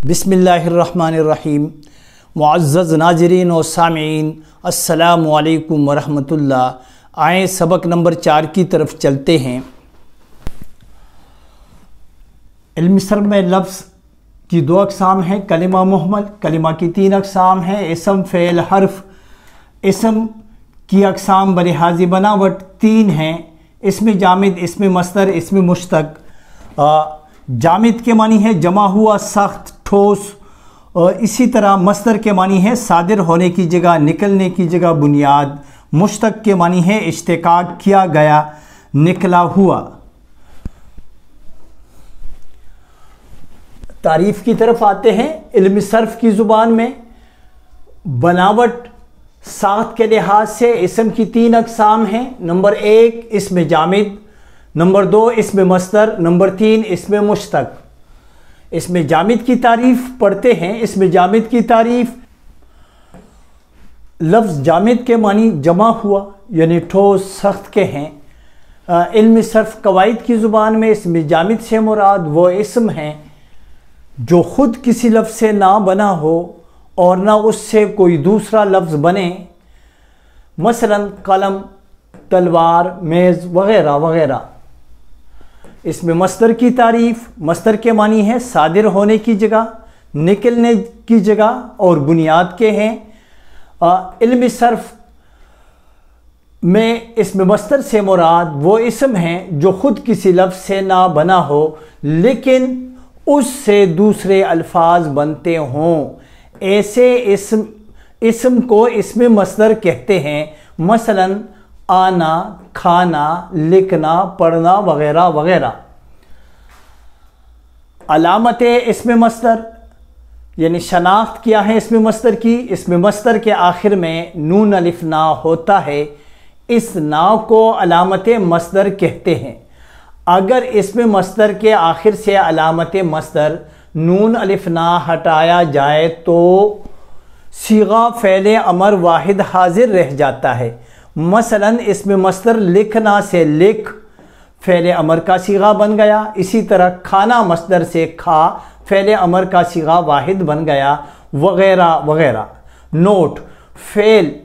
बिस्मिल्लाहिर्रहमानिर्रहीम। मुअज़्ज़ज़ नाज़रीन और सामीन, अस्सलामु अलैकुम वरहमतुल्लाह। आए सबक नंबर 4 की तरफ चलते हैं। इल्म सर्फ़ में लफ्ज़ की 2 अक़साम हैं, कलिमा मुहम्मल, कलिमा की 3 अक़साम हैं, इसम फ़ेल हर्फ। इसम की अक़साम बलिहाज़ बनावट 3 हैं, इसमें जामिद, इसमें मस्तर, इसमें मुश्तक। जामिद के मानी है जमा हुआ, सख्त, ठोस। इसी तरह मस्तर के मानी है सादिर होने की जगह, निकलने की जगह, बुनियाद। मुश्तक के मानी है इश्तिकाक किया गया, निकला हुआ। तारीफ़ की तरफ आते हैं। इल्म सर्फ़ की ज़ुबान में बनावट साख्त के लिहाज से इसम की 3 अक़साम हैं। नंबर 1 इसमें जामिद, नंबर 2 इसमें मस्तर, नंबर 3 इसमें मुश्तक। इसमें जामिद की तारीफ़ पढ़ते हैं। इसमें जामिद की तारीफ़, लफ्ज़ जामिद के मानी जमा हुआ यानी ठोस, सख्त के हैं। इल्म सर्फ़ कवायद की ज़ुबान में इसमें जामिद से मुराद वो इसम हैं जो ख़ुद किसी लफ्ज़ से ना बना हो और ना उससे कोई दूसरा लफ्ज़ बने, मसलन कलम, तलवार, मेज़ वग़ैरह वग़ैरह। इसमें मस्तर की तारीफ़, मस्तर के मानी है सादिर होने की जगह, निकलने की जगह और बुनियाद के हैं। इल्म सर्फ़ में इसमें मस्तर से मुराद वो इसम हैं जो ख़ुद किसी लफ्ज़ से ना बना हो लेकिन उससे दूसरे अल्फाज बनते हों। ऐसे इसम को इसमें मस्तर कहते हैं, मसलन आना, खाना, लिखना, पढ़ना वग़ैरह वग़ैरह। अलामत इसमें मस्तर यानी शनाख्त क्या है इसमें मस्तर की। इसमें मस्तर के आखिर में नून अलिफ ना होता है, इस ना को अलामत मस्तर कहते हैं। अगर इसमें मस्तर के आखिर से अलामत मस्तर नून अलिफ ना हटाया जाए तो सीगा फ़ेल अमर वाहिद हाजिर रह जाता है। मसलन इसमें मस्तर लिखना से लिख फ़ेल अमर का सीगा बन गया। इसी तरह खाना मस्तर से खा फ़ेल अमर का सीगा वाहिद बन गया, वग़ैरह वग़ैरह। नोट, फ़ेल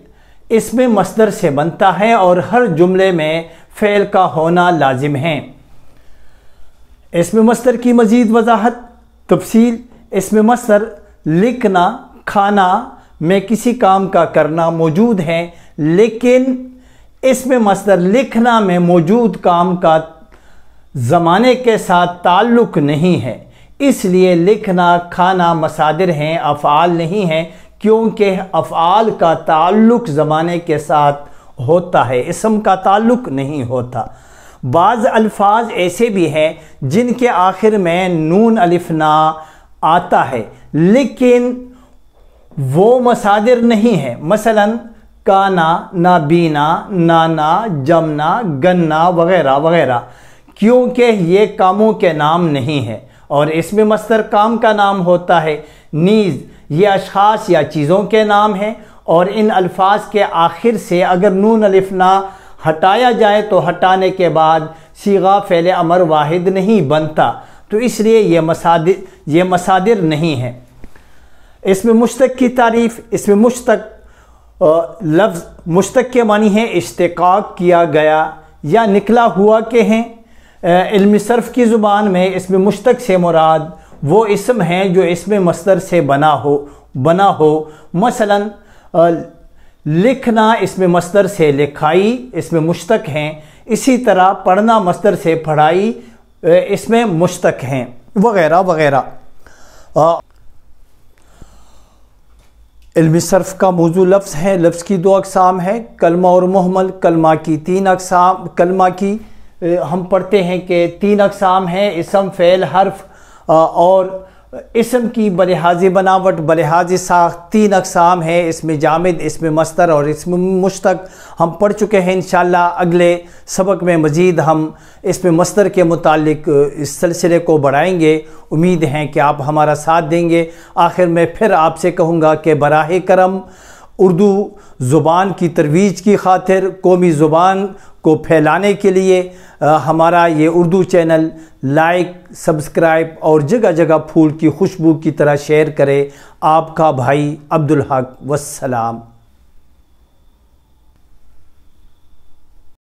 इसमें मस्तर से बनता है और हर जुमले में फ़ेल का होना लाजिम है। इसमें मस्तर की मज़ीद वजाहत तफसील। इसमें मस्तर लिखना, खाना में किसी काम का करना मौजूद है लेकिन इसमें मस्तर लिखना में मौजूद काम का ज़माने के साथ ताल्लुक़ नहीं है, इसलिए लिखना, खाना मसादिर हैं, अफ़आल नहीं हैं, क्योंकि अफ़आल का ताल्लुक़ ज़माने के साथ होता है, इसम का ताल्लुक़ नहीं होता। बाज़ अल्फाज ऐसे भी हैं जिनके आखिर में नून अलिफ ना आता है लेकिन वो मसादिर नहीं है, मसलन काना, नाबीना, नाना, जमना, गन्ना वग़ैरह वग़ैरह, क्योंकि ये कामों के नाम नहीं है और इसमें मस्तर काम का नाम होता है। नीज़ ये अशख़ास या चीज़ों के नाम हैं और इन अल्फाज के आखिर से अगर नून अलिफ ना हटाया जाए तो हटाने के बाद सीगा फ़ेल अमर वाहिद नहीं बनता, तो इसलिए ये मसादिर नहीं है। इसमें मुश्तक की तारीफ़। इसमें मुश्तक लफ्ज़ मुश्तक के मानी है इश्तिकाक किया गया या निकला हुआ के हैं। इल्म सर्फ़ की ज़ुबान में इसमें मुश्तक से मुराद वो इसम हैं जो इसमें मस्तर से बना हो। मसलन लिखना इसमें मस्तर से लिखाई, इसमें मुश्तक हैं। इसी तरह पढ़ना मस्तर से पढ़ाई, इसमें मुश्तक हैं वग़ैरह वग़ैरह। इल्म सर्फ़ का मौजू लफ्ज़ है। लफ्ज़ की 2 अक़साम है, कलमा और मुहम्मल। कलमा की 3 अक़साम, कलमा की हम पढ़ते हैं कि 3 अक़साम हैं, इसम, फ़ेल, हर्फ। और इसम की बलिहाज़ बनावट, बलिहाज़ साख्त 3 अक़साम है, इसमें जामिद, इसमें मस्तर और इसमें मुश्तक। हम पढ़ चुके हैं। इंशाअल्लाह अगले सबक में मज़ीद हम इसमें मस्तर के मुतालिक इस सिलसिले को बढ़ाएंगे। उम्मीद है कि आप हमारा साथ देंगे। आखिर में फिर आपसे कहूँगा कि बराह करम उर्दू ज़ुबान की तरवीज की खातिर, कौमी ज़ुबान کو پھیلانے کے لیے ہمارا یہ اردو چینل لائک، سبسکرائب اور جگہ جگہ پھول کی خوشبو کی طرح شیئر کرے۔ آپ کا بھائی عبدالحق، والسلام۔